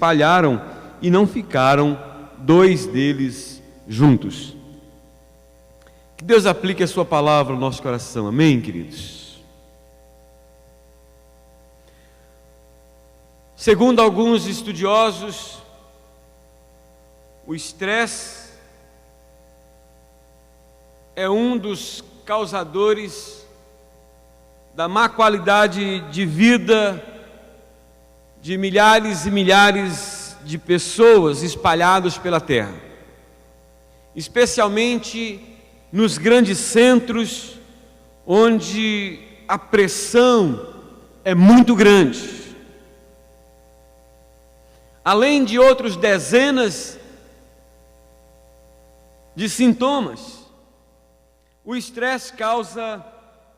espalharam e não ficaram dois deles juntos. Que Deus aplique a sua palavra no nosso coração, amém, queridos? Segundo alguns estudiosos, o estresse é um dos causadores da má qualidade de vida de milhares e milhares de pessoas espalhadas pela terra, especialmente nos grandes centros, onde a pressão é muito grande. Além de outros dezenas de sintomas, o estresse causa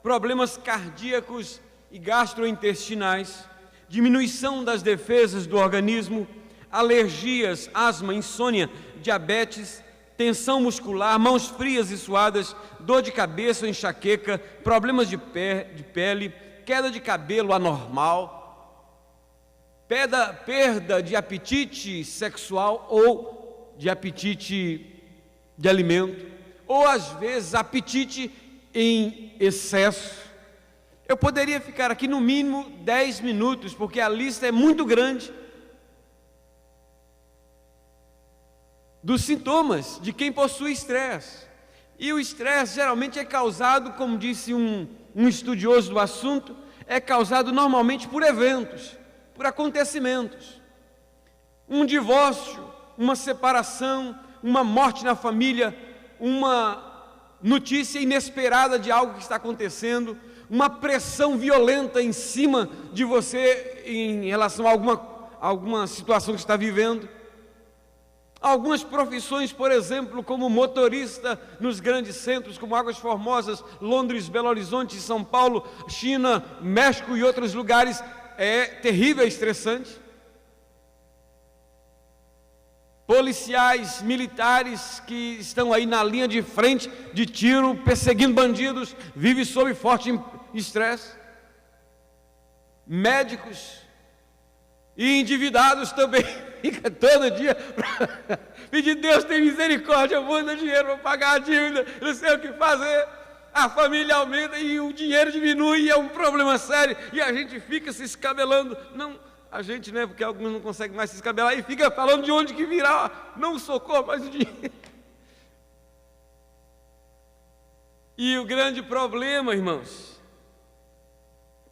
problemas cardíacos e gastrointestinais, diminuição das defesas do organismo, alergias, asma, insônia, diabetes, tensão muscular, mãos frias e suadas, dor de cabeça, enxaqueca, problemas de pele, queda de cabelo anormal, perda de apetite sexual ou de apetite de alimento, ou às vezes apetite em excesso. Eu poderia ficar aqui no mínimo 10 minutos, porque a lista é muito grande dos sintomas de quem possui estresse. E o estresse geralmente é causado, como disse um estudioso do assunto, é causado normalmente por eventos, por acontecimentos. Um divórcio, uma separação, uma morte na família, uma notícia inesperada de algo que está acontecendo, uma pressão violenta em cima de você em relação a alguma situação que está vivendo. Algumas profissões, por exemplo, como motorista nos grandes centros, como Águas Formosas, Londres, Belo Horizonte, São Paulo, China, México e outros lugares, é terrível e estressante. Policiais, militares que estão aí na linha de frente de tiro, perseguindo bandidos, vivem sob forte estresse. Médicos e endividados também, fica todo dia pedindo: Deus tem misericórdia, manda dinheiro para pagar a dívida, não sei o que fazer. A família aumenta e o dinheiro diminui, e é um problema sério, e a gente fica se escabelando. Não, a gente, né, porque alguns não conseguem mais se escabelar, e fica falando de onde que virá, não o socorro, mas o dinheiro. E o grande problema, irmãos,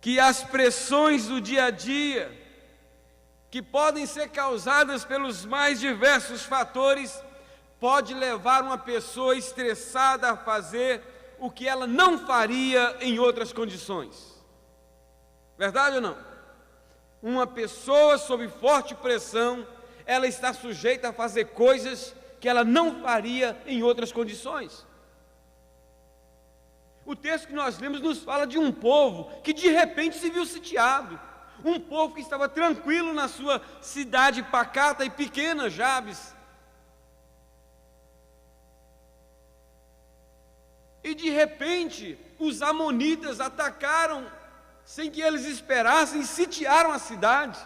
que as pressões do dia a dia, que podem ser causadas pelos mais diversos fatores, pode levar uma pessoa estressada a fazer o que ela não faria em outras condições. Verdade ou não? Uma pessoa sob forte pressão, ela está sujeita a fazer coisas que ela não faria em outras condições. O texto que nós lemos nos fala de um povo que de repente se viu sitiado. Um povo que estava tranquilo na sua cidade pacata e pequena, Jabes. E de repente, os amonitas atacaram, sem que eles esperassem, e sitiaram a cidade.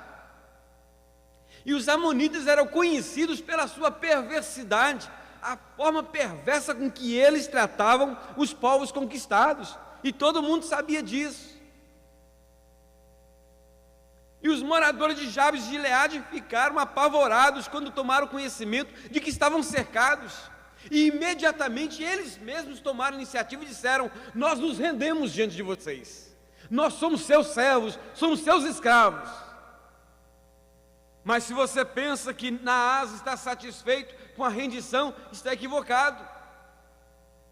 E os amonitas eram conhecidos pela sua perversidade, a forma perversa com que eles tratavam os povos conquistados. E todo mundo sabia disso. E os moradores de Jabes de Gileade ficaram apavorados quando tomaram conhecimento de que estavam cercados. E imediatamente eles mesmos tomaram iniciativa e disseram: nós nos rendemos diante de vocês. Nós somos seus servos, somos seus escravos. Mas se você pensa que Naás está satisfeito com a rendição, está equivocado.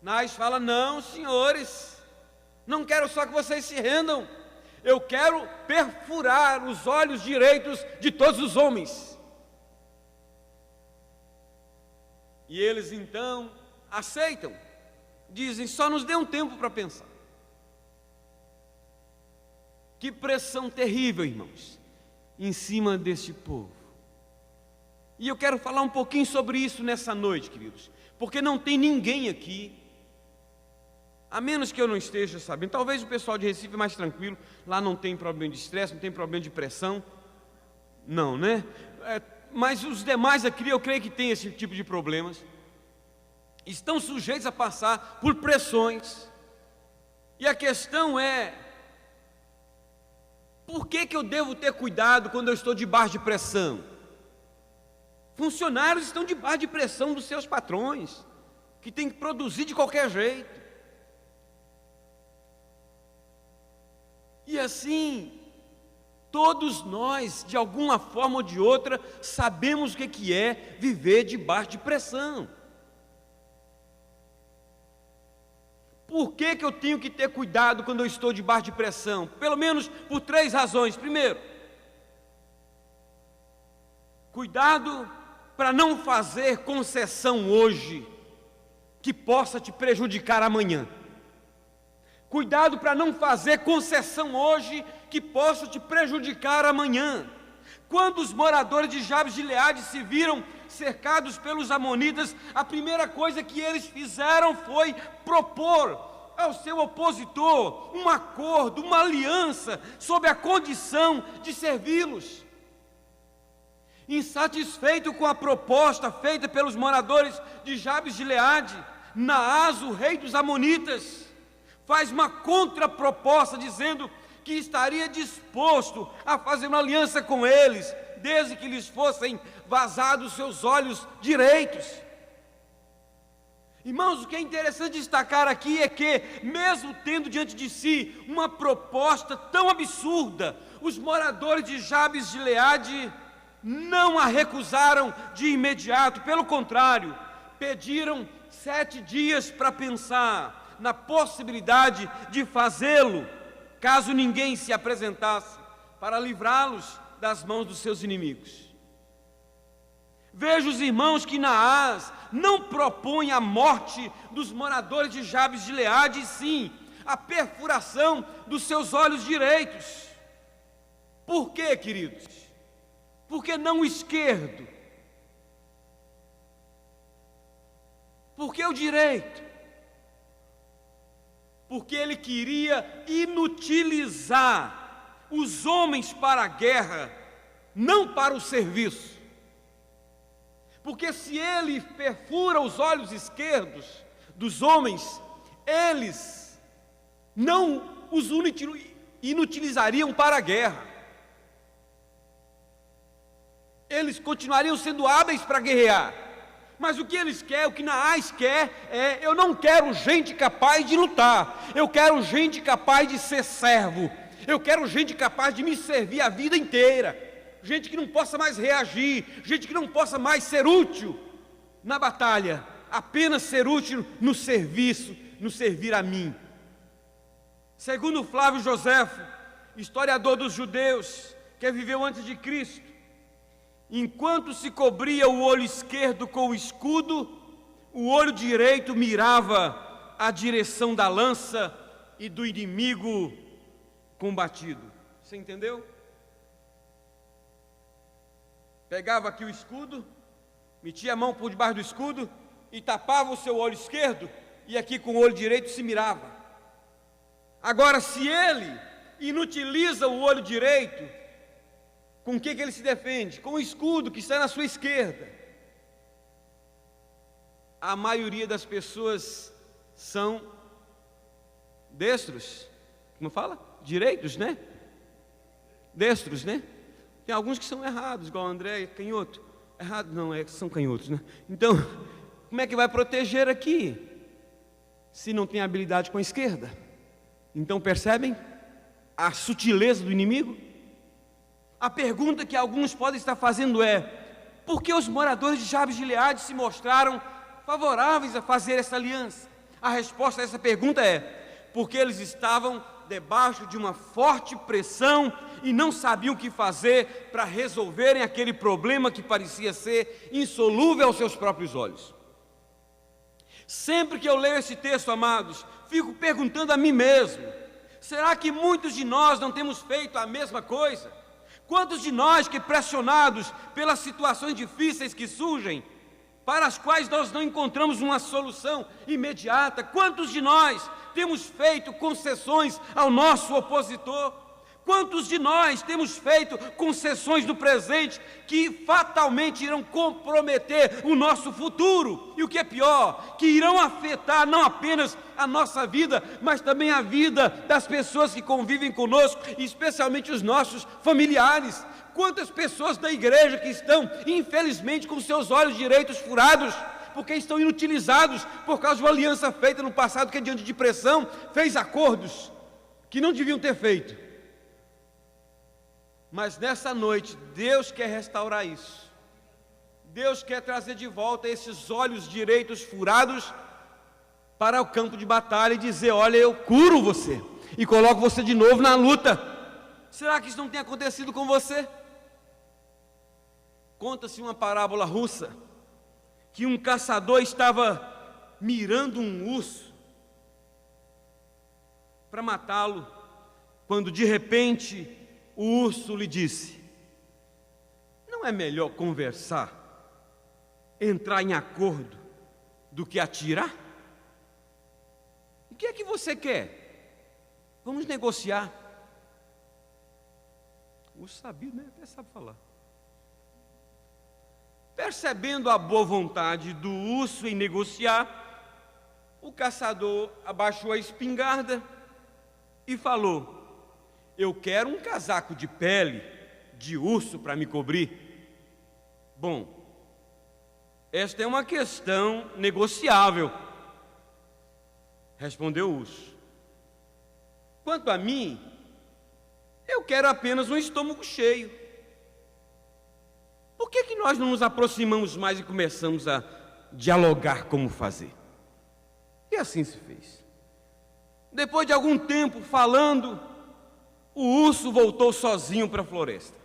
Naás fala: não, senhores, não quero só que vocês se rendam, eu quero perfurar os olhos direitos de todos os homens. E eles então aceitam, dizem: só nos dê um tempo para pensar. Que pressão terrível, irmãos, em cima deste povo. E eu quero falar um pouquinho sobre isso nessa noite, queridos, porque não tem ninguém aqui, a menos que eu não esteja sabendo. Talvez o pessoal de Recife é mais tranquilo, lá não tem problema de estresse, não tem problema de pressão, não, né? mas os demais aqui eu creio que têm esse tipo de problemas. Estão sujeitos a passar por pressões. E a questão é: por que eu devo ter cuidado quando eu estou debaixo de pressão? Funcionários estão debaixo de pressão dos seus patrões, que tem que produzir de qualquer jeito. E assim, todos nós, de alguma forma ou de outra, sabemos o que é viver debaixo de pressão. Por que eu tenho que ter cuidado quando eu estou debaixo de pressão? Pelo menos por 3 razões. Primeiro, cuidado para não fazer concessão hoje que possa te prejudicar amanhã. Cuidado para não fazer concessão hoje que possa te prejudicar amanhã. Quando os moradores de Jabes de Gileade se viram cercados pelos amonitas, a primeira coisa que eles fizeram foi propor ao seu opositor um acordo, uma aliança, sob a condição de servi-los. Insatisfeito com a proposta feita pelos moradores de Jabes de Gileade, Naás, o rei dos amonitas, faz uma contraproposta dizendo que estaria disposto a fazer uma aliança com eles, desde que lhes fossem vazados seus olhos direitos. Irmãos, o que é interessante destacar aqui é que, mesmo tendo diante de si uma proposta tão absurda, os moradores de Jabes de Gileade não a recusaram de imediato. Pelo contrário, pediram 7 dias para pensar na possibilidade de fazê-lo, caso ninguém se apresentasse para livrá-los das mãos dos seus inimigos. Veja os irmãos que Naás não propõe a morte dos moradores de Jabes de Gileade, e sim a perfuração dos seus olhos direitos. Por quê, queridos? Por que não o esquerdo? Por que o direito? Porque ele queria inutilizar os homens para a guerra, não para o serviço. Porque se ele perfura os olhos esquerdos dos homens, eles não os inutilizariam para a guerra. Eles continuariam sendo hábeis para guerrear. Mas o que eles querem, o que Naás quer é: eu não quero gente capaz de lutar, eu quero gente capaz de ser servo, eu quero gente capaz de me servir a vida inteira, gente que não possa mais reagir, gente que não possa mais ser útil na batalha, apenas ser útil no serviço, no servir a mim. Segundo Flávio Joséfo, historiador dos judeus, que viveu antes de Cristo, enquanto se cobria o olho esquerdo com o escudo, o olho direito mirava a direção da lança e do inimigo combatido. Você entendeu? Pegava aqui o escudo, metia a mão por debaixo do escudo e tapava o seu olho esquerdo, e aqui com o olho direito se mirava. Agora, se ele inutiliza o olho direito, com o que ele se defende? Com o escudo que está na sua esquerda. A maioria das pessoas são destros. Como fala? Direitos, né? Destros, né? Tem alguns que são errados, igual o André, canhoto. Errado não, são canhotos, né? Então, como é que vai proteger aqui, se não tem habilidade com a esquerda? Então, percebem a sutileza do inimigo? A pergunta que alguns podem estar fazendo é: por que os moradores de Jabes de Gileade se mostraram favoráveis a fazer essa aliança? A resposta a essa pergunta é: porque eles estavam debaixo de uma forte pressão e não sabiam o que fazer para resolverem aquele problema que parecia ser insolúvel aos seus próprios olhos. Sempre que eu leio esse texto, amados, fico perguntando a mim mesmo: será que muitos de nós não temos feito a mesma coisa? Quantos de nós que, pressionados pelas situações difíceis que surgem, para as quais nós não encontramos uma solução imediata, quantos de nós temos feito concessões ao nosso opositor? Quantos de nós temos feito concessões do presente que fatalmente irão comprometer o nosso futuro? E o que é pior, que irão afetar não apenas a nossa vida, mas também a vida das pessoas que convivem conosco, especialmente os nossos familiares. Quantas pessoas da igreja que estão, infelizmente, com seus olhos direitos furados, porque estão inutilizados por causa de uma aliança feita no passado, que diante de pressão fez acordos que não deviam ter feito. Mas nessa noite, Deus quer restaurar isso. Deus quer trazer de volta esses olhos direitos furados para o campo de batalha e dizer: olha, eu curo você e coloco você de novo na luta. Será que isso não tem acontecido com você? Conta-se uma parábola russa, que um caçador estava mirando um urso para matá-lo, quando de repente o urso lhe disse: não é melhor conversar, entrar em acordo, do que atirar? O que é que você quer? Vamos negociar. O urso sabia, né? Até sabe falar. Percebendo a boa vontade do urso em negociar, o caçador abaixou a espingarda e falou: eu quero um casaco de pele de urso para me cobrir. Bom, esta é uma questão negociável, respondeu o urso. Quanto a mim, eu quero apenas um estômago cheio. Por que nós não nos aproximamos mais e começamos a dialogar como fazer? E assim se fez. Depois de algum tempo falando, o urso voltou sozinho para a floresta.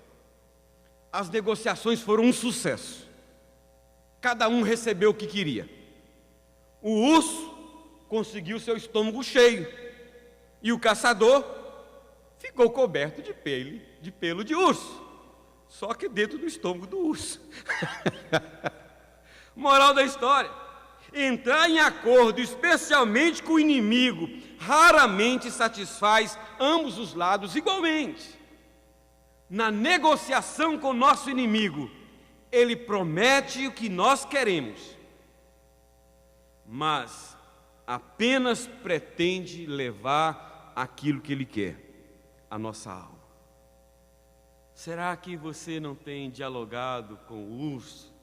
As negociações foram um sucesso. Cada um recebeu o que queria. O urso conseguiu seu estômago cheio e o caçador ficou coberto de pelo de urso, só que dentro do estômago do urso. Moral da história: entrar em acordo, especialmente com o inimigo, raramente satisfaz ambos os lados igualmente. Na negociação com o nosso inimigo, ele promete o que nós queremos, mas apenas pretende levar aquilo que ele quer, a nossa alma. Será que você não tem dialogado com o urso?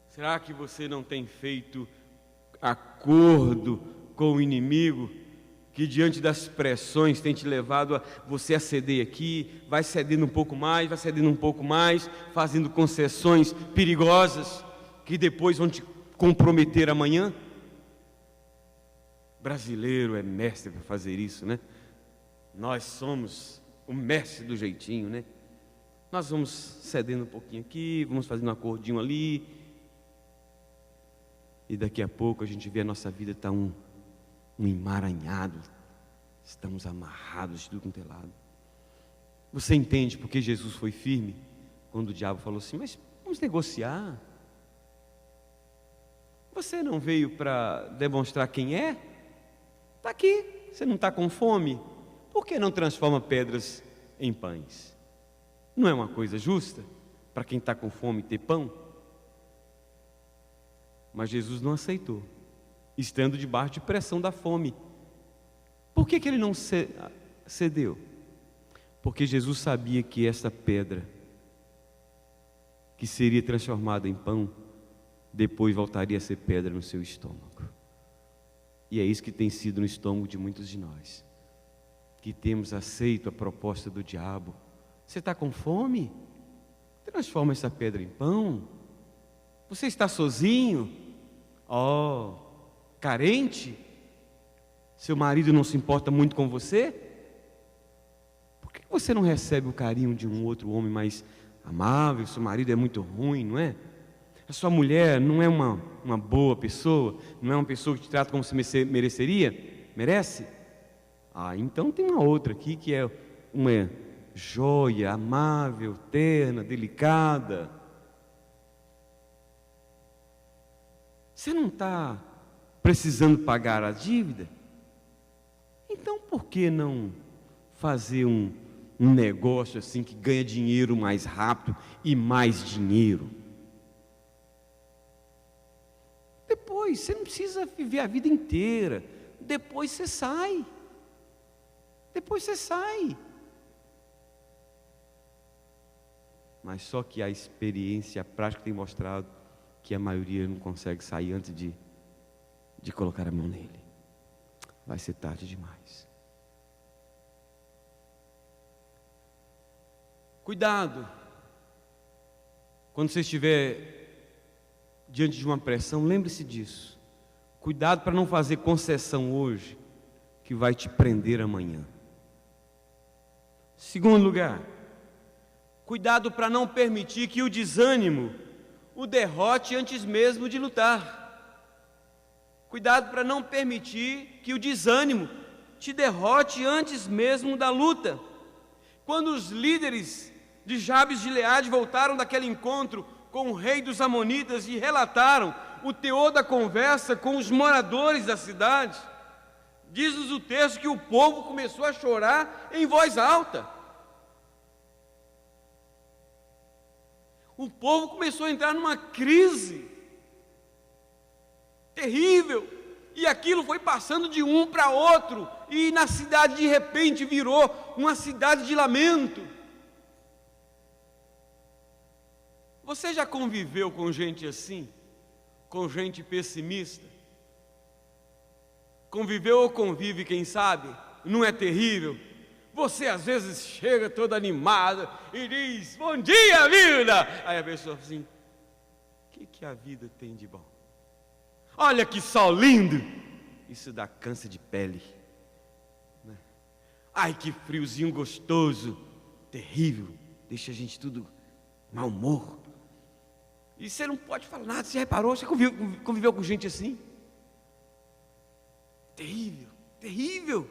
Será que você não tem feito acordo com o inimigo, que diante das pressões tem te levado a você a ceder aqui, vai cedendo um pouco mais, vai cedendo um pouco mais, fazendo concessões perigosas que depois vão te comprometer amanhã? Brasileiro é mestre para fazer isso, né? Nós somos o mestre do jeitinho, né? Nós vamos cedendo um pouquinho aqui, vamos fazendo um acordinho ali, e daqui a pouco a gente vê a nossa vida está um emaranhado, estamos amarrados de tudo quanto é lado. Você entende porque Jesus foi firme quando o diabo falou assim: mas vamos negociar? Você não veio para demonstrar quem é? Está aqui, você não está com fome? Por que não transforma pedras em pães? Não é uma coisa justa para quem está com fome ter pão? Mas Jesus não aceitou, estando debaixo de pressão da fome. Por que ele não cedeu? Porque Jesus sabia que essa pedra, que seria transformada em pão, depois voltaria a ser pedra no seu estômago. E é isso que tem sido no estômago de muitos de nós, que temos aceito a proposta do diabo. Você está com fome? Transforma essa pedra em pão. Você está sozinho? Oh, carente? Seu marido não se importa muito com você? Por que você não recebe o carinho de um outro homem mais amável? Seu marido é muito ruim, não é? A sua mulher não é uma boa pessoa? Não é uma pessoa que te trata como você mereceria? Merece? Ah, então tem uma outra aqui que é uma joia, amável, terna, delicada. Você não está precisando pagar a dívida? Então por que não fazer um um negócio assim que ganha dinheiro mais rápido e mais dinheiro. Depois, você não precisa viver a vida inteira. Depois você sai. Depois você sai. Mas só que a experiência, a prática tem mostrado que a maioria não consegue sair antes de colocar a mão nele. Vai ser tarde demais. Cuidado. Quando você estiver diante de uma pressão, lembre-se disso. Cuidado para não fazer concessão hoje, que vai te prender amanhã. Segundo lugar, cuidado para não permitir que o desânimo o derrote antes mesmo de lutar. Cuidado para não permitir que o desânimo te derrote antes mesmo da luta. Quando os líderes de Jabes de Gileade voltaram daquele encontro com o rei dos Amonitas e relataram o teor da conversa com os moradores da cidade, diz-nos o texto que o povo começou a chorar em voz alta. O povo começou a entrar numa crise terrível, e aquilo foi passando de um para outro, e na cidade de repente virou uma cidade de lamento. Você já conviveu com gente assim? Com gente pessimista? Conviveu ou convive, quem sabe? Não é terrível? Você às vezes chega todo animado e diz: bom dia, vida! Aí a pessoa fala assim: o que a vida tem de bom? Olha que sol lindo! Isso dá câncer de pele, né? Ai, que friozinho gostoso! Terrível, deixa a gente tudo mau humor. E você não pode falar nada. Você reparou? Você conviveu com gente assim? Terrível, terrível.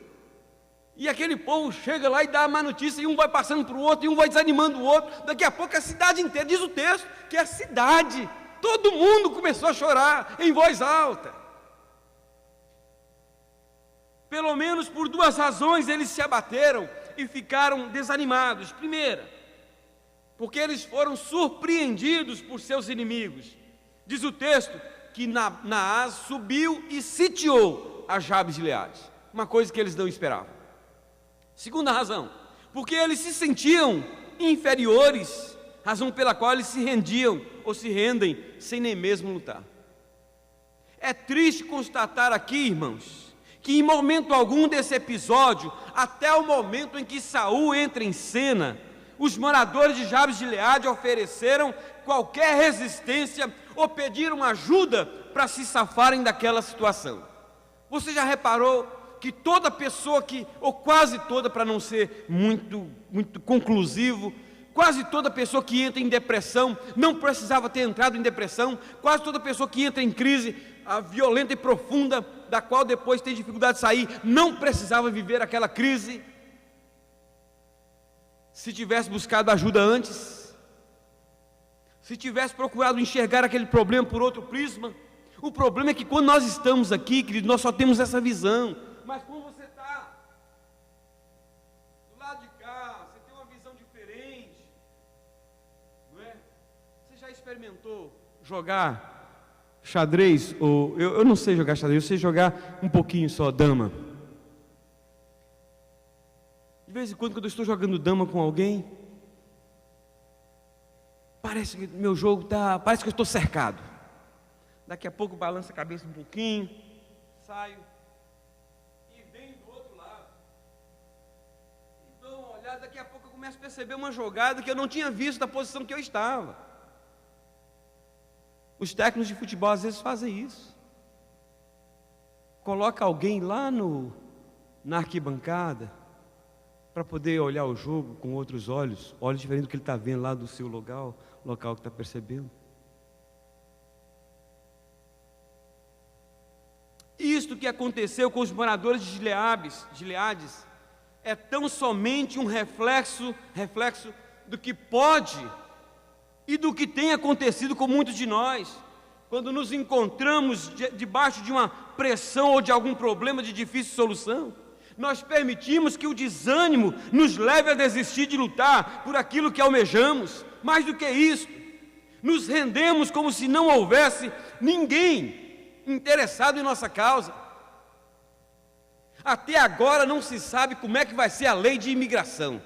E aquele povo chega lá e dá a má notícia, e um vai passando para o outro, e um vai desanimando o outro. Daqui a pouco a cidade inteira, diz o texto, que a cidade, todo mundo começou a chorar em voz alta. Pelo menos por duas razões eles se abateram e ficaram desanimados. Primeira, porque eles foram surpreendidos por seus inimigos. Diz o texto que Naás subiu e sitiou a Jabes de Gileade, uma coisa que eles não esperavam. Segunda razão, porque eles se sentiam inferiores, razão pela qual eles se rendiam ou se rendem sem nem mesmo lutar. É triste constatar aqui, irmãos, que em momento algum desse episódio, até o momento em que Saul entra em cena, os moradores de Jabes de Gileade ofereceram qualquer resistência ou pediram ajuda para se safarem daquela situação. Você já reparou que toda pessoa ou quase toda, para não ser muito conclusivo, quase toda pessoa que entra em depressão, não precisava ter entrado em depressão, quase toda pessoa que entra em crise violenta e profunda, da qual depois tem dificuldade de sair, não precisava viver aquela crise, se tivesse buscado ajuda antes, se tivesse procurado enxergar aquele problema por outro prisma. O problema é que quando nós estamos aqui, querido, nós só temos essa visão. Mas quando você está do lado de cá, você tem uma visão diferente, não é? Você já experimentou jogar xadrez? Ou eu não sei jogar xadrez, eu sei jogar um pouquinho só dama. De vez em quando eu estou jogando dama com alguém, parece que meu jogo parece que eu estou cercado. Daqui a pouco balança a cabeça um pouquinho, saio. Daqui a pouco eu começo a perceber uma jogada que eu não tinha visto da posição que eu estava. Os técnicos de futebol às vezes fazem isso. Coloca alguém lá na arquibancada para poder olhar o jogo com outros olhos diferentes do que ele está vendo lá do seu local que está percebendo. Isto que aconteceu com os moradores de Gileades é tão somente um reflexo do que pode e do que tem acontecido com muitos de nós, quando nos encontramos debaixo de uma pressão ou de algum problema de difícil solução. Nós permitimos que o desânimo nos leve a desistir de lutar por aquilo que almejamos. Mais do que isso, nos rendemos como se não houvesse ninguém interessado em nossa causa. Até agora não se sabe como é que vai ser a lei de imigração.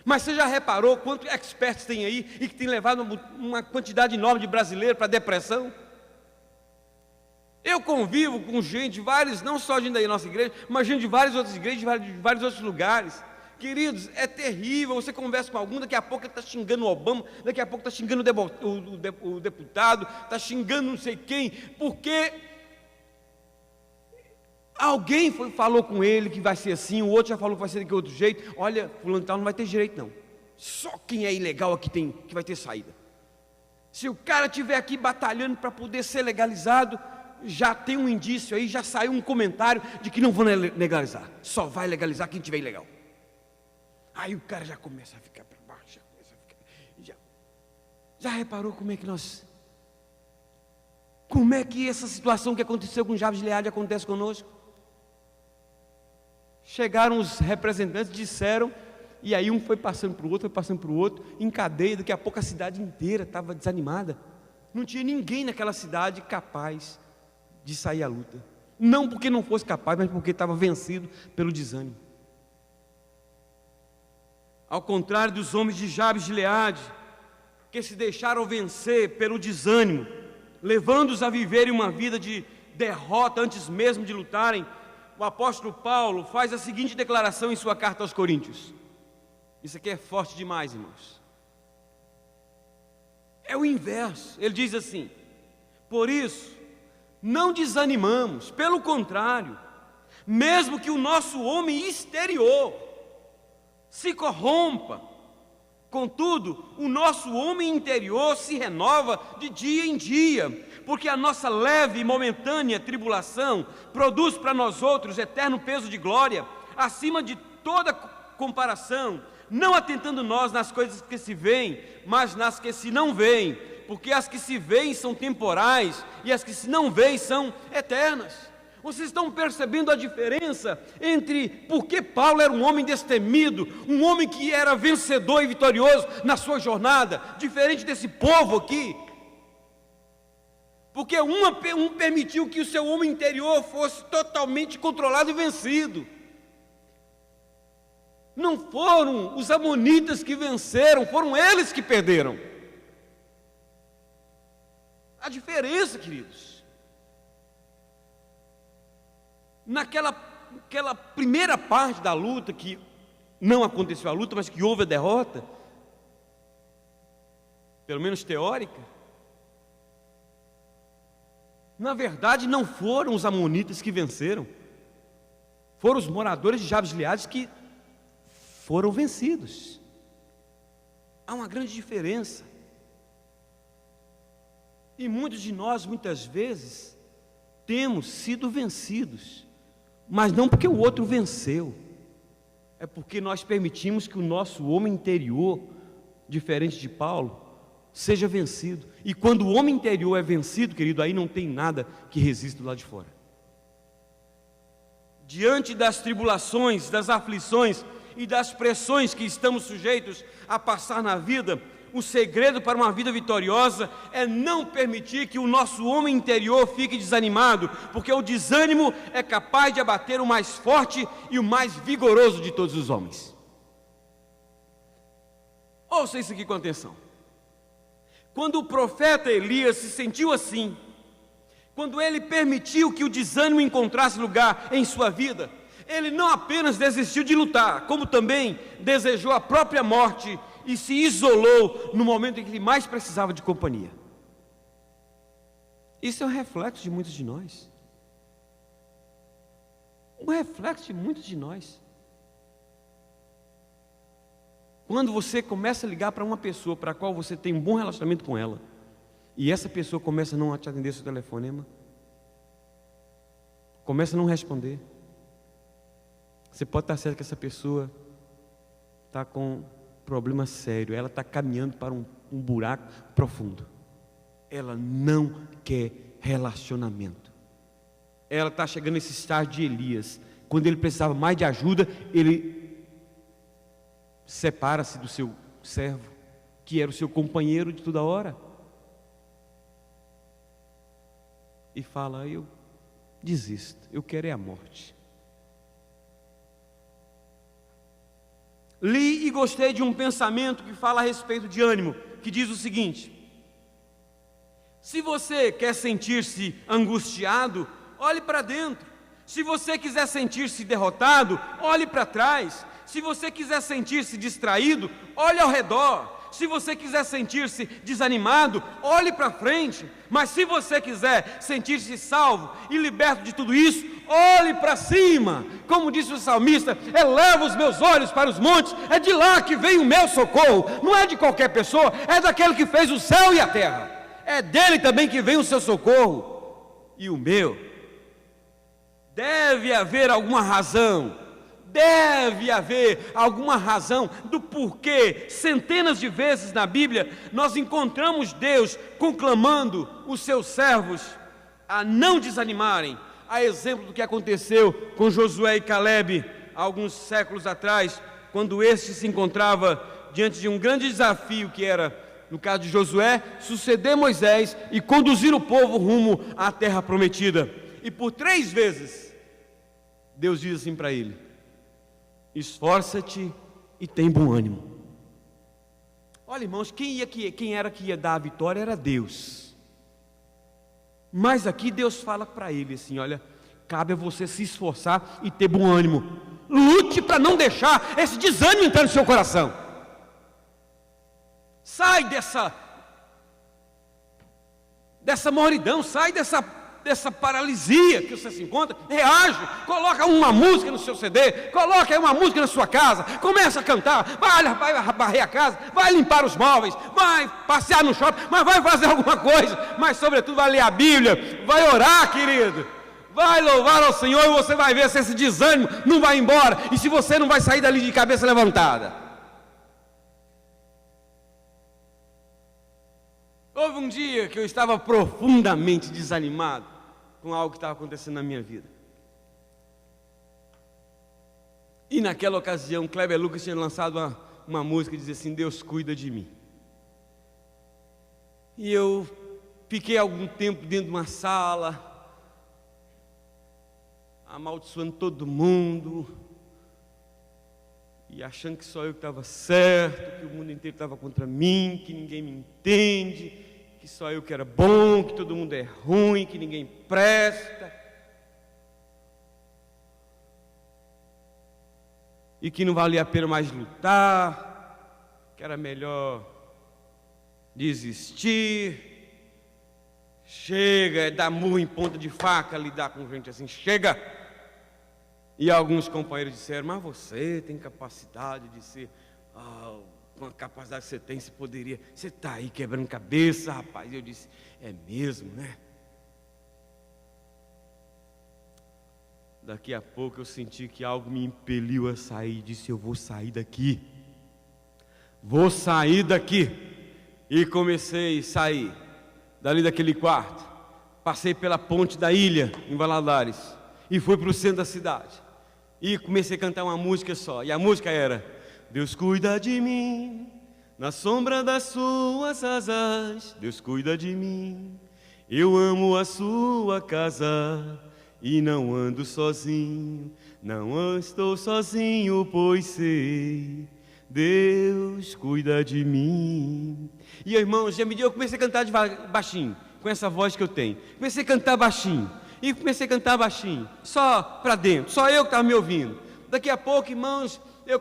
Mas você já reparou quantos experts tem aí e que tem levado uma quantidade enorme de brasileiros para a depressão? Eu convivo com gente de vários, não só gente da nossa igreja, mas gente de várias outras igrejas, de vários outros lugares. Queridos, é terrível. Você conversa com algum, daqui a pouco ele está xingando o Obama, daqui a pouco está xingando o deputado, está xingando não sei quem, porque alguém falou com ele que vai ser assim, o outro já falou que vai ser de outro jeito. Olha, fulano tal não vai ter direito não. Só quem é ilegal aqui que vai ter saída. Se o cara estiver aqui batalhando para poder ser legalizado, já tem um indício aí, já saiu um comentário de que não vão legalizar. Só vai legalizar quem tiver ilegal. Aí o cara já começa a ficar para baixo, já reparou como é que essa situação que aconteceu com Jabes de Gileade acontece conosco? Chegaram os representantes, disseram, e aí um foi passando para o outro, em cadeia. Daqui a pouco a cidade inteira estava desanimada. Não tinha ninguém naquela cidade capaz de sair à luta. Não porque não fosse capaz, mas porque estava vencido pelo desânimo. Ao contrário dos homens de Jabes de Gileade, que se deixaram vencer pelo desânimo, levando-os a viverem uma vida de derrota antes mesmo de lutarem, o apóstolo Paulo faz a seguinte declaração em sua carta aos Coríntios. Isso aqui é forte demais, irmãos. É o inverso. Ele diz assim: por isso, não desanimamos, pelo contrário, mesmo que o nosso homem exterior se corrompa, contudo, o nosso homem interior se renova de dia em dia, porque a nossa leve e momentânea tribulação produz para nós outros eterno peso de glória, acima de toda comparação, não atentando nós nas coisas que se veem, mas nas que se não veem, porque as que se veem são temporais e as que se não veem são eternas. Vocês estão percebendo a diferença entre porque Paulo era um homem destemido, um homem que era vencedor e vitorioso na sua jornada, diferente desse povo aqui? Porque um permitiu que o seu homem interior fosse totalmente controlado e vencido. Não foram os amonitas que venceram, foram eles que perderam. A diferença, queridos, naquela primeira parte da luta, que não aconteceu a luta, mas que houve a derrota, pelo menos teórica, na verdade não foram os amonitas que venceram, foram os moradores de Jabes de Gileade que foram vencidos. Há uma grande diferença. E muitos de nós, muitas vezes, temos sido vencidos, mas não porque o outro venceu, é porque nós permitimos que o nosso homem interior, diferente de Paulo, seja vencido. E quando o homem interior é vencido, querido, aí não tem nada que resista do lado de fora. Diante das tribulações, das aflições e das pressões que estamos sujeitos a passar na vida, o segredo para uma vida vitoriosa é não permitir que o nosso homem interior fique desanimado, porque o desânimo é capaz de abater o mais forte e o mais vigoroso de todos os homens. Ouça isso aqui com atenção. Quando o profeta Elias se sentiu assim, quando ele permitiu que o desânimo encontrasse lugar em sua vida, ele não apenas desistiu de lutar, como também desejou a própria morte e se isolou no momento em que ele mais precisava de companhia. Isso é um reflexo de muitos de nós. Um reflexo de muitos de nós. Quando você começa a ligar para uma pessoa para a qual você tem um bom relacionamento com ela, e essa pessoa começa a não te atender seu telefonema, começa a não responder, você pode estar certo que essa pessoa está com problema sério, ela está caminhando para um buraco profundo. Ela não quer relacionamento. Ela está chegando nesse estágio de Elias, quando ele precisava mais de ajuda, ele separa-se do seu servo, que era o seu companheiro de toda hora, e fala: eu desisto, eu quero é a morte. Li e gostei de um pensamento que fala a respeito de ânimo, que diz o seguinte: se você quer sentir-se angustiado, olhe para dentro. Se você quiser sentir-se derrotado, olhe para trás. Se você quiser sentir-se distraído, olhe ao redor. Se você quiser sentir-se desanimado, olhe para frente. Mas se você quiser sentir-se salvo e liberto de tudo isso, olhe para cima. Como disse o salmista: eleva os meus olhos para os montes, é de lá que vem o meu socorro. Não é de qualquer pessoa, é daquele que fez o céu e a terra. É dele também que vem o seu socorro e o meu. Deve haver alguma razão do porquê centenas de vezes na Bíblia nós encontramos Deus conclamando os seus servos a não desanimarem, a exemplo do que aconteceu com Josué e Calebe há alguns séculos atrás, quando este se encontrava diante de um grande desafio, que era, no caso de Josué, suceder Moisés e conduzir o povo rumo à terra prometida. E por 3 vezes Deus diz assim para ele: esforça-te e tem bom ânimo. Olha, irmãos, quem era que ia dar a vitória era Deus. Mas aqui Deus fala para ele assim: olha, cabe a você se esforçar e ter bom ânimo. Lute para não deixar esse desânimo entrar no seu coração. Sai dessa morridão, sai dessa paralisia que você se encontra. Reage, coloca uma música no seu CD, coloca uma música na sua casa, começa a cantar, vai varrer a casa, vai limpar os móveis, vai passear no shopping, mas vai fazer alguma coisa, mas sobretudo vai ler a Bíblia, vai orar, querido, vai louvar ao Senhor, e você vai ver se esse desânimo não vai embora, e se você não vai sair dali de cabeça levantada. Houve um dia que eu estava profundamente desanimado com algo que estava acontecendo na minha vida. E naquela ocasião, Kleber Lucas tinha lançado uma música que dizia assim: Deus cuida de mim. E eu fiquei algum tempo dentro de uma sala, amaldiçoando todo mundo, e achando que só eu que estava certo, que o mundo inteiro estava contra mim, que ninguém me entende, que só eu que era bom, que todo mundo é ruim, que ninguém presta, e que não valia a pena mais lutar, que era melhor desistir. Chega, é dar murro em ponta de faca, lidar com gente assim, chega. E alguns companheiros disseram: mas você tem capacidade de ser, com a capacidade que você tem, você está aí quebrando cabeça, rapaz. E eu disse: é mesmo, né? Daqui a pouco eu senti que algo me impeliu a sair, e disse: eu vou sair daqui, e comecei a sair dali daquele quarto, passei pela ponte da ilha, em Valadares, e fui para o centro da cidade, e comecei a cantar uma música só, e a música era: Deus cuida de mim, na sombra das suas asas, Deus cuida de mim, eu amo a sua casa, e não ando sozinho, não estou sozinho, pois sei, Deus cuida de mim. E irmãos, eu comecei a cantar baixinho, com essa voz que eu tenho, comecei a cantar baixinho, só para dentro, só eu que estava me ouvindo. Daqui a pouco, irmãos, eu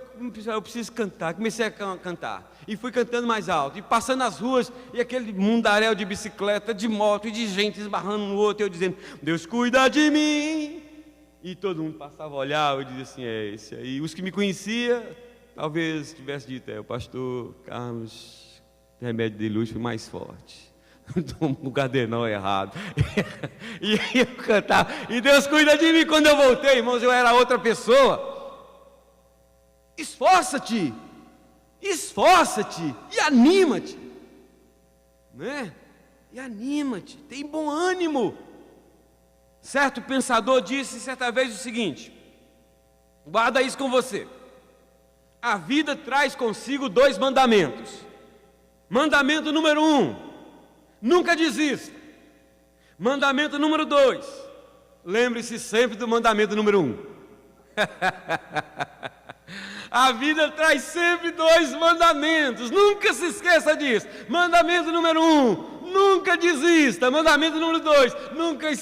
preciso cantar, comecei a cantar, e fui cantando mais alto, e passando nas ruas, e aquele mundaréu de bicicleta, de moto, e de gente esbarrando no outro, e eu dizendo: Deus cuida de mim, e todo mundo passava a olhar, eu dizia assim: é esse aí. Os que me conheciam, talvez tivesse dito: é o pastor Carlos, remédio de luz foi mais forte, o cardenal errado. E eu cantava, e Deus cuida de mim. Quando eu voltei, irmãos, eu era outra pessoa. Esforça-te e anima-te, né? E anima-te, tem bom ânimo. Certo pensador disse certa vez o seguinte: Guarda isso com você. A vida traz consigo 2 mandamentos. Mandamento número 1, nunca desista. Mandamento número 2, lembre-se sempre do mandamento número 1. A vida traz sempre 2 mandamentos, nunca se esqueça disso. Mandamento número 1, nunca desista. Mandamento número 2,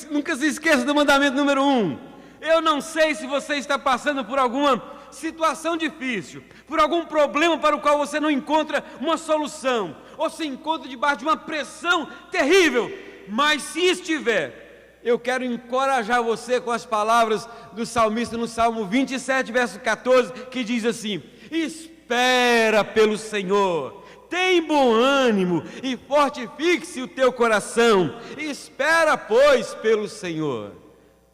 nunca se esqueça do mandamento número 1. Eu não sei se você está passando por alguma situação difícil, por algum problema para o qual você não encontra uma solução, ou se encontra debaixo de uma pressão terrível, mas se estiver, eu quero encorajar você com as palavras do salmista no Salmo 27, verso 14, que diz assim: espera pelo Senhor, tem bom ânimo e fortifique-se o teu coração, espera, pois, pelo Senhor.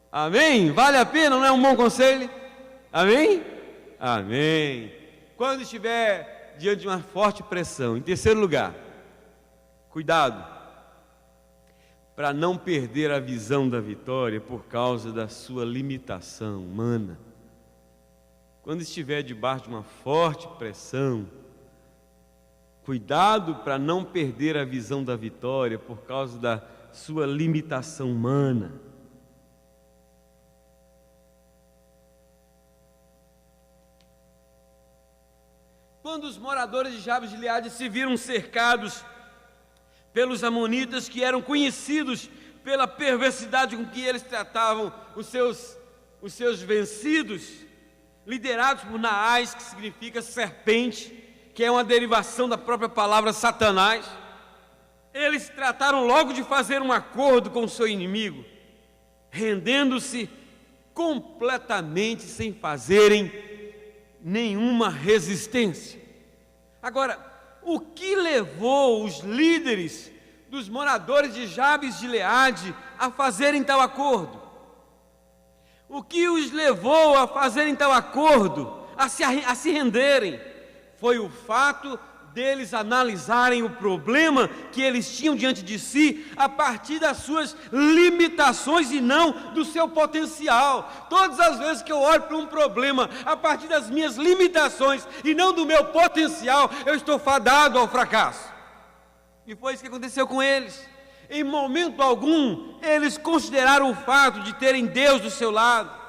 Amém? Vale a pena, não é um bom conselho? Amém? Amém. Quando estiver diante de uma forte pressão, em terceiro lugar, cuidado para não perder a visão da vitória por causa da sua limitação humana. Quando estiver debaixo de uma forte pressão, cuidado para não perder a visão da vitória por causa da sua limitação humana. Quando os moradores de Jabes de Gileade se viram cercados pelos amonitas, que eram conhecidos pela perversidade com que eles tratavam os seus vencidos, liderados por Naás, que significa serpente, que é uma derivação da própria palavra Satanás, eles trataram logo de fazer um acordo com o seu inimigo, rendendo-se completamente sem fazerem nenhuma resistência. Agora, o que levou os líderes dos moradores de Jabes de Gileade a fazerem tal acordo? O que os levou a fazerem tal acordo, a se renderem? Foi o fato deles analisarem o problema que eles tinham diante de si a partir das suas limitações e não do seu potencial. Todas as vezes que eu olho para um problema a partir das minhas limitações e não do meu potencial, eu estou fadado ao fracasso. E foi isso que aconteceu com eles. Em momento algum, eles consideraram o fato de terem Deus do seu lado.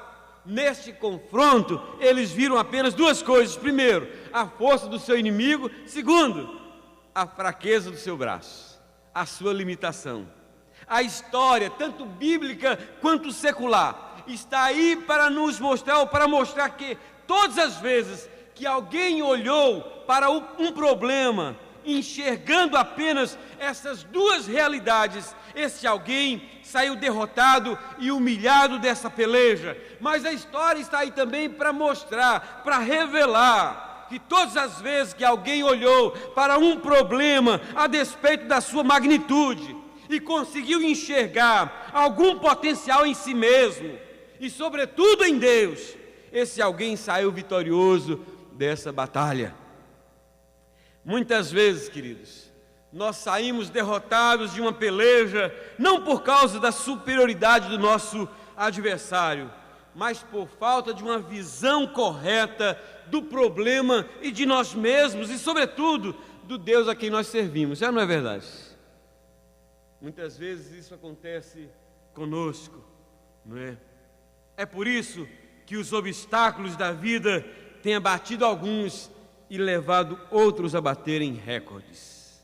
Neste confronto, eles viram apenas 2 coisas. Primeiro, a força do seu inimigo. Segundo, a fraqueza do seu braço, a sua limitação. A história, tanto bíblica quanto secular, está aí para nos mostrar, ou para mostrar que todas as vezes que alguém olhou para um problema, enxergando apenas essas 2 realidades, esse alguém saiu derrotado e humilhado dessa peleja. Mas a história está aí também para mostrar, para revelar que todas as vezes que alguém olhou para um problema a despeito da sua magnitude e conseguiu enxergar algum potencial em si mesmo e sobretudo em Deus, esse alguém saiu vitorioso dessa batalha. Muitas vezes, queridos, nós saímos derrotados de uma peleja, não por causa da superioridade do nosso adversário, mas por falta de uma visão correta do problema e de nós mesmos e, sobretudo, do Deus a quem nós servimos. Já não é verdade? Muitas vezes isso acontece conosco, não é? É por isso que os obstáculos da vida têm abatido alguns e levado outros a baterem recordes.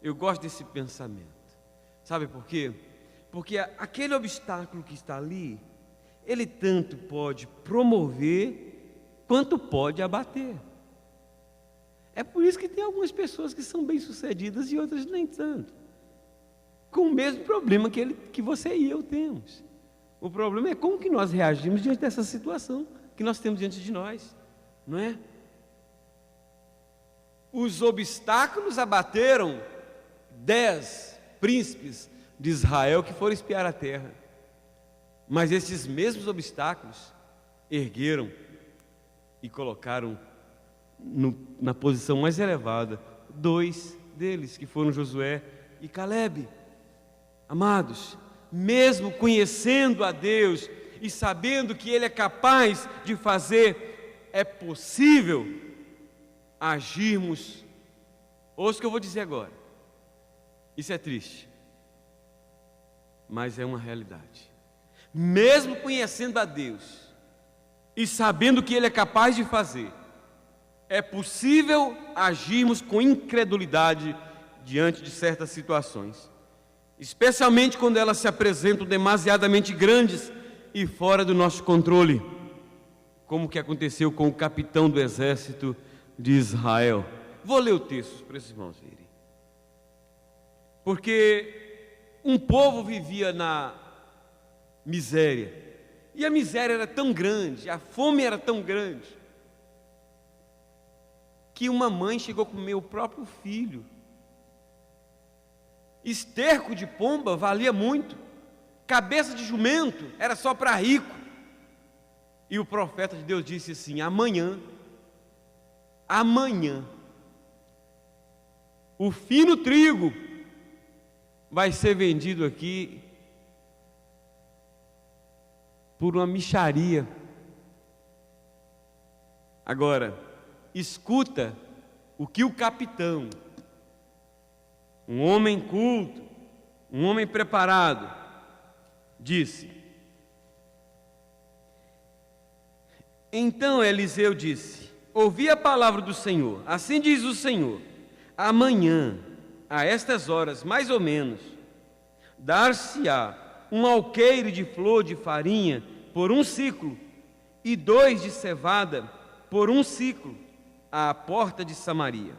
Eu gosto desse pensamento. Sabe por quê? Porque aquele obstáculo que está ali, ele tanto pode promover quanto pode abater. É por isso que tem algumas pessoas que são bem-sucedidas e outras nem tanto, com o mesmo problema que você e eu temos. O problema é como que nós reagimos diante dessa situação que nós temos diante de nós, não é? Os obstáculos abateram 10 príncipes de Israel que foram espiar a terra, mas esses mesmos obstáculos ergueram e colocaram na posição mais elevada 2 deles, que foram Josué e Calebe. Amados, mesmo conhecendo a Deus e sabendo que Ele é capaz de fazer, é possível agirmos. Ouça o que eu vou dizer agora. Isso é triste, mas é uma realidade. Mesmo conhecendo a Deus e sabendo que Ele é capaz de fazer, é possível agirmos com incredulidade diante de certas situações, especialmente quando elas se apresentam demasiadamente grandes e fora do nosso controle, como que aconteceu com o capitão do exército de Israel. Vou ler o texto para esses irmãos verem. Porque um povo vivia na miséria, e a miséria era tão grande, a fome era tão grande, que uma mãe chegou a comer o próprio filho. Esterco de pomba valia muito, cabeça de jumento era só para rico. E o profeta de Deus disse assim: amanhã, o fino trigo vai ser vendido aqui por uma mixaria. Agora, escuta o que o capitão, um homem culto, um homem preparado, disse. Então Eliseu disse: ouvi a palavra do Senhor, assim diz o Senhor: amanhã, a estas horas, mais ou menos, dar-se-á um alqueire de flor de farinha por 1 siclo, e 2 de cevada por 1 siclo, à porta de Samaria.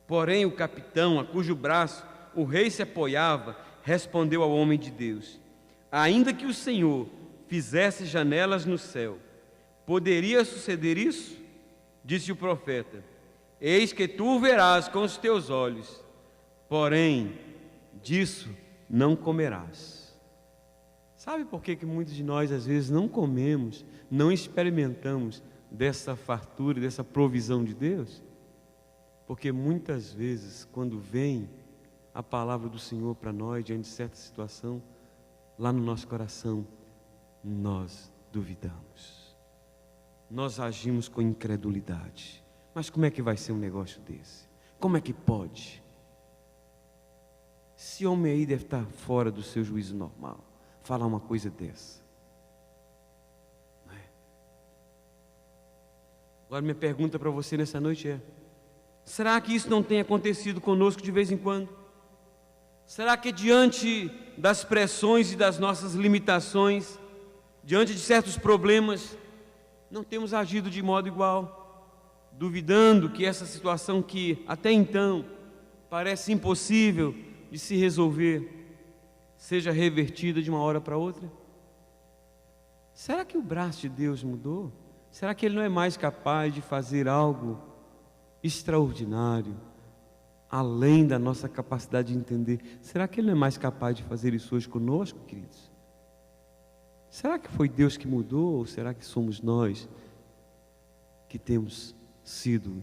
Porém o capitão, a cujo braço o rei se apoiava, respondeu ao homem de Deus: ainda que o Senhor fizesse janelas no céu, poderia suceder isso? Disse o profeta: eis que tu verás com os teus olhos, porém disso não comerás. Sabe por que muitos de nós às vezes não comemos, não experimentamos dessa fartura, dessa provisão de Deus? Porque muitas vezes, quando vem a palavra do Senhor para nós, diante de certa situação, lá no nosso coração, nós duvidamos. Nós agimos com incredulidade. Mas como é que vai ser um negócio desse? Como é que pode? Esse homem aí deve estar fora do seu juízo normal, falar uma coisa dessa. Não é? Agora minha pergunta para você nessa noite é: será que isso não tem acontecido conosco de vez em quando? Será que diante das pressões e das nossas limitações, diante de certos problemas, não temos agido de modo igual, duvidando que essa situação que até então parece impossível de se resolver, seja revertida de uma hora para outra? Será que o braço de Deus mudou? Será que Ele não é mais capaz de fazer algo extraordinário, além da nossa capacidade de entender? Será que Ele não é mais capaz de fazer isso hoje conosco, queridos? Será que foi Deus que mudou, ou será que somos nós que temos sido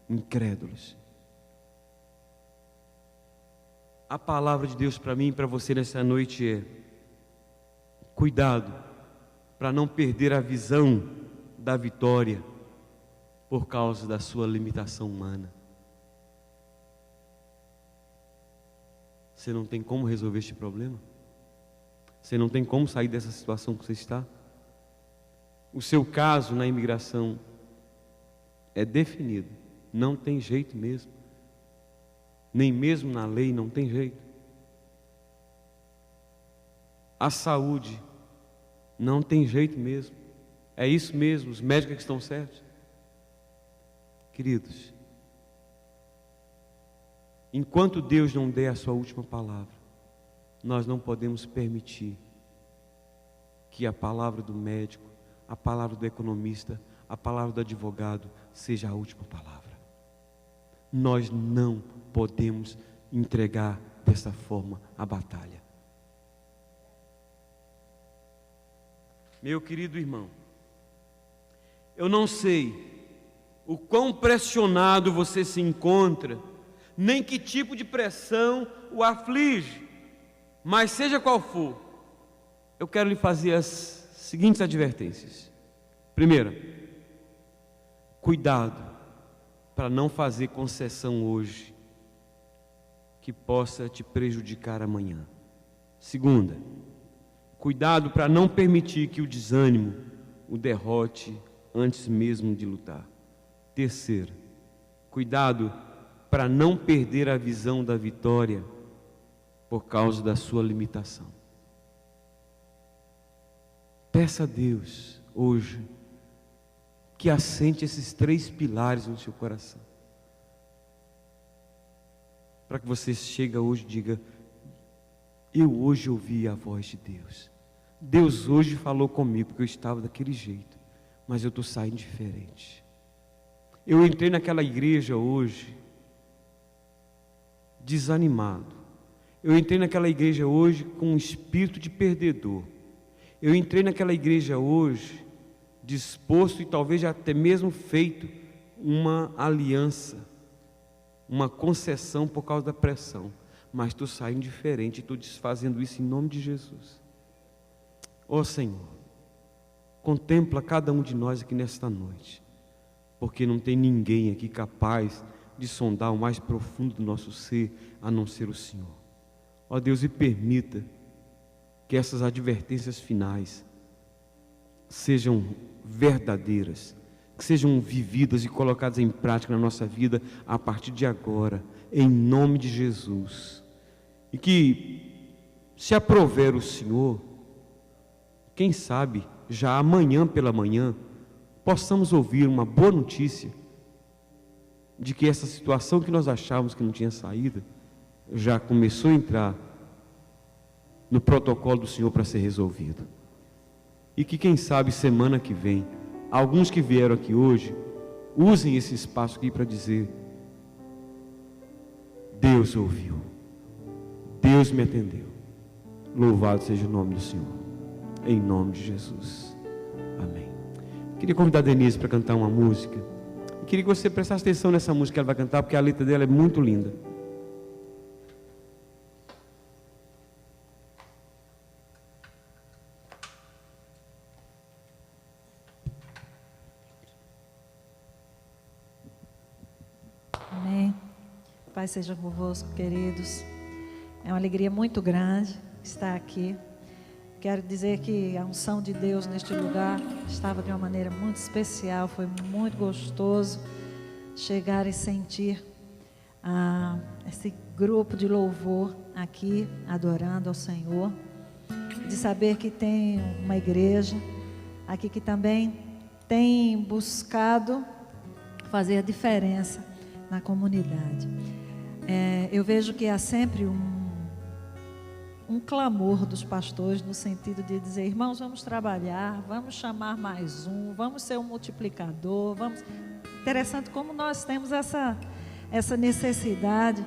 incrédulos? A palavra de Deus para mim e para você nessa noite é: cuidado para não perder a visão da vitória por causa da sua limitação humana. Você não tem como resolver este problema? Você não tem como sair dessa situação que você está? O seu caso na imigração é definido, não tem jeito mesmo. Nem mesmo na lei não tem jeito. A saúde não tem jeito mesmo. É isso mesmo, os médicos que estão certos. Queridos, enquanto Deus não der a sua última palavra, nós não podemos permitir que a palavra do médico, a palavra do economista, a palavra do advogado seja a última palavra. Nós não podemos entregar dessa forma a batalha. Meu querido irmão, eu não sei o quão pressionado você se encontra, nem que tipo de pressão o aflige, mas seja qual for, eu quero lhe fazer as seguintes advertências. Primeira, cuidado para não fazer concessão hoje que possa te prejudicar amanhã. Segunda, cuidado para não permitir que o desânimo o derrote antes mesmo de lutar. Terceira, cuidado para não perder a visão da vitória por causa da sua limitação. Peça a Deus hoje que assente esses 3 pilares no seu coração, para que você chegue hoje e diga: eu hoje ouvi a voz de Deus. Deus hoje falou comigo, porque eu estava daquele jeito, mas eu estou saindo diferente. Eu entrei naquela igreja hoje desanimado. Eu entrei naquela igreja hoje com um espírito de perdedor. Eu entrei naquela igreja hoje disposto e talvez até mesmo feito uma aliança, uma concessão por causa da pressão, mas estou saindo diferente, estou desfazendo isso em nome de Jesus. Ó Senhor, contempla cada um de nós aqui nesta noite, porque não tem ninguém aqui capaz de sondar o mais profundo do nosso ser, a não ser o Senhor. Ó Deus, e permita que essas advertências finais sejam verdadeiras, que sejam vividas e colocadas em prática na nossa vida a partir de agora, em nome de Jesus. E que, se aprover o Senhor, quem sabe já amanhã pela manhã possamos ouvir uma boa notícia de que essa situação que nós achávamos que não tinha saída já começou a entrar no protocolo do Senhor para ser resolvido. E que quem sabe semana que vem, alguns que vieram aqui hoje, usem esse espaço aqui para dizer: Deus ouviu, Deus me atendeu, louvado seja o nome do Senhor, em nome de Jesus, amém. Queria convidar a Denise para cantar uma música, e queria que você prestasse atenção nessa música que ela vai cantar, porque a letra dela é muito linda. Amém. Pai seja convosco, queridos. É uma alegria muito grande estar aqui. Quero dizer que a unção de Deus neste lugar estava de uma maneira muito especial. Foi muito gostoso chegar e sentir esse grupo de louvor aqui, adorando ao Senhor. De saber que tem uma igreja aqui que também tem buscado fazer a diferença na comunidade. Eu vejo que há sempre um clamor dos pastores no sentido de dizer: irmãos, vamos trabalhar, vamos chamar mais um, vamos ser um multiplicador, vamos... Interessante como nós temos essa necessidade.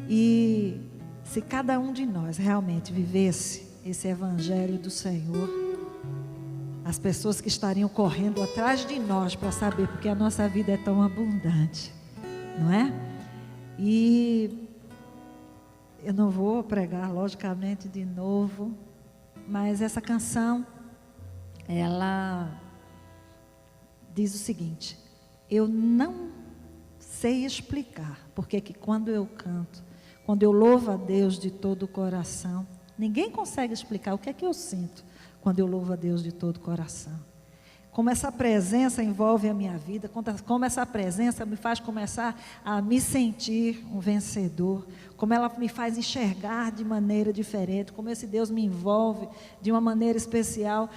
E se cada um de nós realmente vivesse esse evangelho do Senhor, as pessoas que estariam correndo atrás de nós para saber porque a nossa vida é tão abundante, não é? E eu não vou pregar, logicamente, de novo, mas essa canção, ela diz o seguinte: eu não sei explicar porque que quando eu canto, quando eu louvo a Deus de todo o coração, ninguém consegue explicar o que é que eu sinto quando eu louvo a Deus de todo o coração. Como essa presença envolve a minha vida, como essa presença me faz começar a me sentir um vencedor, como ela me faz enxergar de maneira diferente, como esse Deus me envolve de uma maneira especial,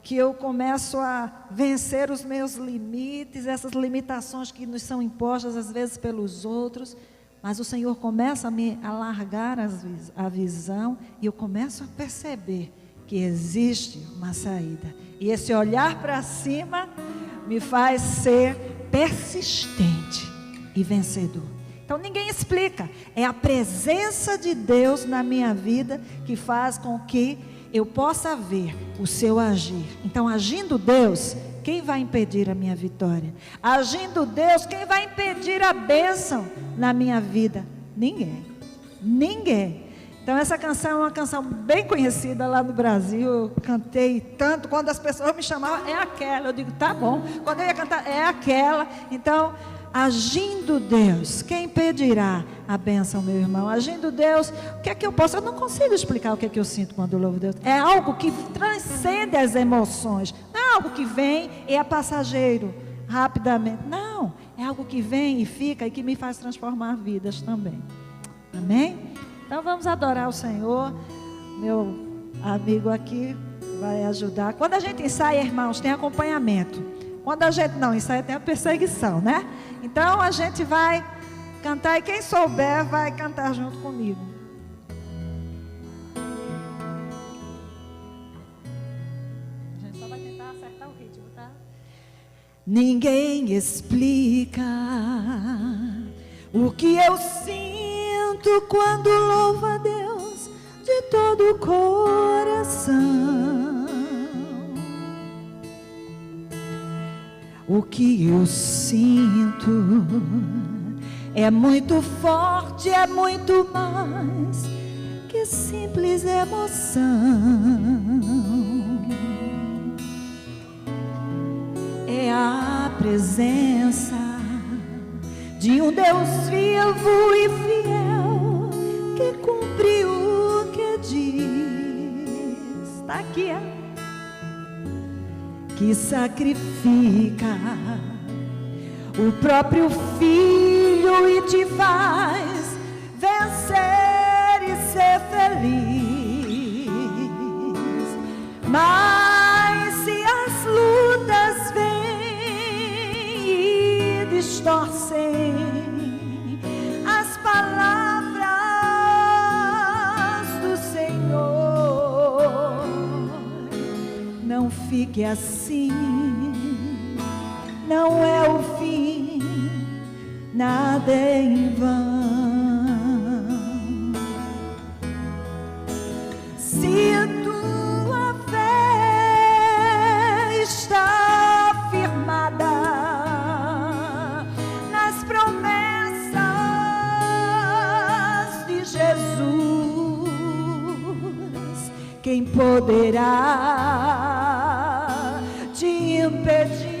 que eu começo a vencer os meus limites, essas limitações que nos são impostas às vezes pelos outros, mas o Senhor começa a me alargar a visão e eu começo a perceber que existe uma saída. E esse olhar para cima me faz ser persistente e vencedor. Então ninguém explica. É a presença de Deus na minha vida que faz com que eu possa ver o seu agir. Então, agindo Deus, quem vai impedir a minha vitória? Agindo Deus, quem vai impedir a bênção na minha vida? Ninguém. Ninguém. Então essa canção é uma canção bem conhecida lá no Brasil. Eu cantei tanto, quando as pessoas me chamavam, é aquela. Eu digo, tá bom. Quando eu ia cantar, é aquela. Então, agindo Deus, quem pedirá a bênção, meu irmão? Agindo Deus, o que é que eu posso? Eu não consigo explicar o que é que eu sinto quando eu louvo Deus. É algo que transcende as emoções. Não é algo que vem e é passageiro, rapidamente. Não, é algo que vem e fica e que me faz transformar vidas também. Amém? Então vamos adorar o Senhor. Meu amigo aqui vai ajudar. Quando a gente ensaia, irmãos, tem acompanhamento. Quando a gente não ensaia, tem a perseguição, né? Então a gente vai cantar e quem souber vai cantar junto comigo. A gente só vai tentar acertar o ritmo, tá? Ninguém explica o que eu sinto quando louvo a Deus de todo o coração. O que eu sinto é muito forte, é muito mais que simples emoção. É a presença de um Deus vivo e fiel que cumpre o que diz. Está aqui, que sacrifica o próprio Filho e te faz vencer e ser feliz. Mas se as lutas vêm e distorcem as palavras do Senhor, não fique assim, não é o fim, nada é em vão. Se tua fé está firmada nas promessas de Jesus, quem poderá te impedir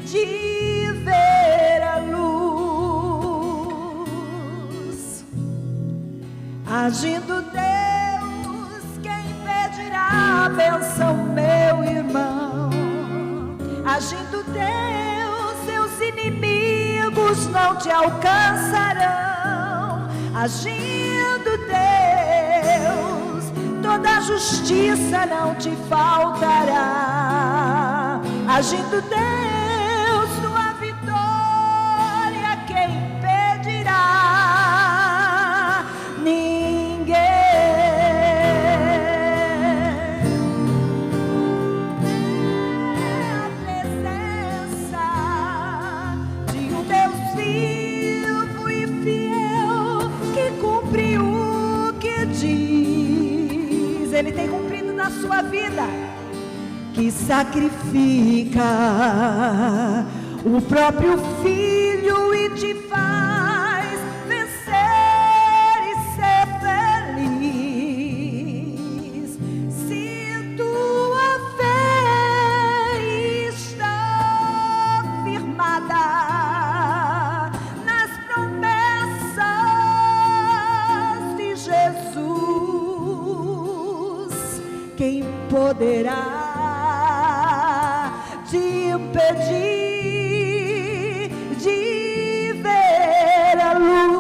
de ver a luz? Agindo Deus, quem pedirá a bênção, meu irmão? Agindo Deus, seus inimigos não te alcançarão. Agindo Deus, toda justiça não te faltará. Agindo Deus, tua vitória quem pedirá? Ninguém. É a presença de um Deus vivo e fiel que cumpre o que diz. Ele tem cumprido na sua vida. Que sacrifica o próprio Filho e te faz vencer e ser feliz. Se tua fé está firmada nas promessas de Jesus, quem poderá te impedir de ver a luz?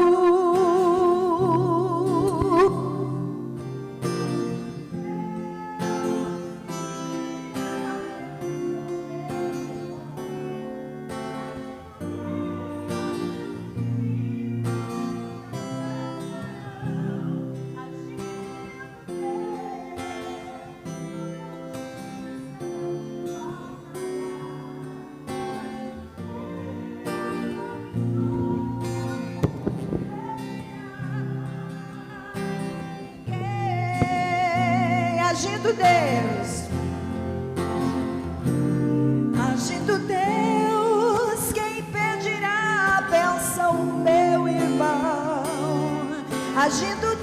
Agindo Deus, agindo Deus, quem pedirá a bênção, meu irmão? Agindo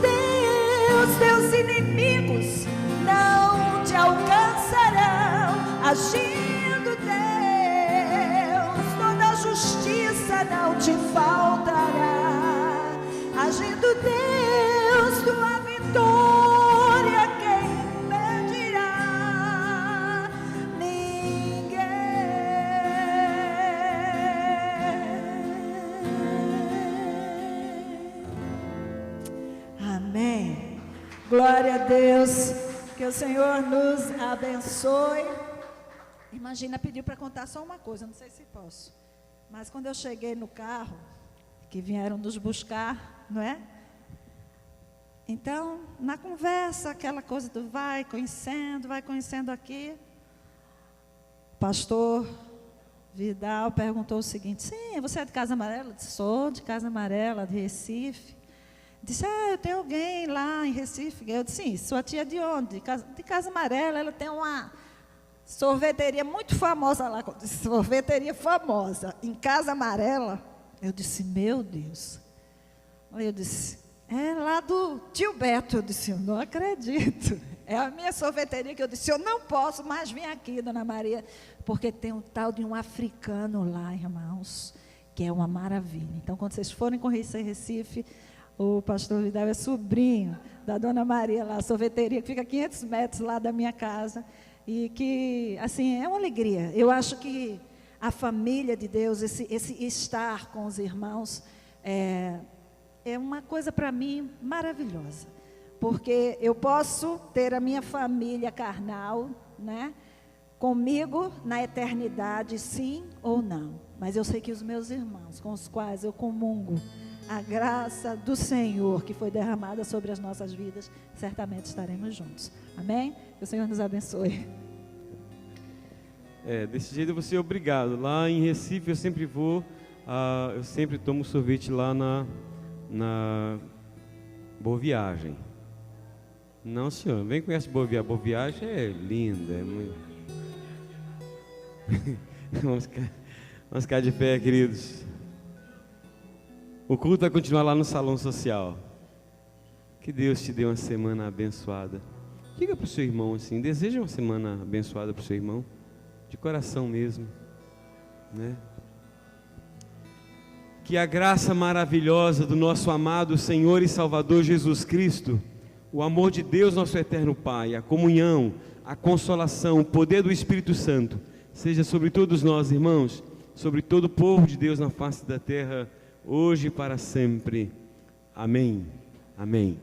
inimigos não te alcançarão. Agindo Deus, toda justiça não te faltará. Agindo Deus, tua vitória quem impedirá? Ninguém. Amém. Glória a Deus. Que o Senhor nos abençoe. Imagina, pediu para contar só uma coisa, não sei se posso. Mas quando eu cheguei no carro, que vieram nos buscar, não é? Então, na conversa, aquela coisa do vai conhecendo aqui. O pastor Vidal perguntou o seguinte: sim, você é de Casa Amarela? Eu disse, sou de Casa Amarela, de Recife. Disse, eu tenho alguém lá em Recife. Eu disse, sim, sua tia de onde? De Casa Amarela, ela tem uma sorveteria muito famosa lá. Eu disse, sorveteria famosa, em Casa Amarela. Eu disse, meu Deus. Aí eu disse, é lá do tio Beto. Eu disse, eu não acredito. É a minha sorveteria que eu disse, eu não posso mais vir aqui, Dona Maria, porque tem um tal de um africano lá, irmãos, que é uma maravilha. Então, quando vocês forem conhecer Recife, o pastor Vidal é sobrinho da Dona Maria lá, a sorveteria que fica a 500 metros lá da minha casa. E que, assim, é uma alegria. Eu acho que a família de Deus, esse estar com os irmãos, é uma coisa para mim maravilhosa. Porque eu posso ter a minha família carnal, né, comigo na eternidade, sim ou não. Mas eu sei que os meus irmãos, com os quais eu comungo, a graça do Senhor que foi derramada sobre as nossas vidas, certamente estaremos juntos. Amém? Que o Senhor nos abençoe. Desse jeito eu vou ser obrigado. Lá em Recife eu sempre vou, eu sempre tomo sorvete lá na Boa Viagem. Não, senhor, vem conhece Boa Viagem. Boa Viagem é linda, é muito... vamos ficar de pé, queridos. O culto vai continuar lá no salão social. Que Deus te dê uma semana abençoada. Diga para o seu irmão assim, deseja uma semana abençoada para o seu irmão, de coração mesmo, né? Que a graça maravilhosa do nosso amado Senhor e Salvador Jesus Cristo, o amor de Deus, nosso eterno Pai, a comunhão, a consolação, o poder do Espírito Santo, seja sobre todos nós, irmãos, sobre todo o povo de Deus na face da terra, hoje e para sempre. Amém. Amém.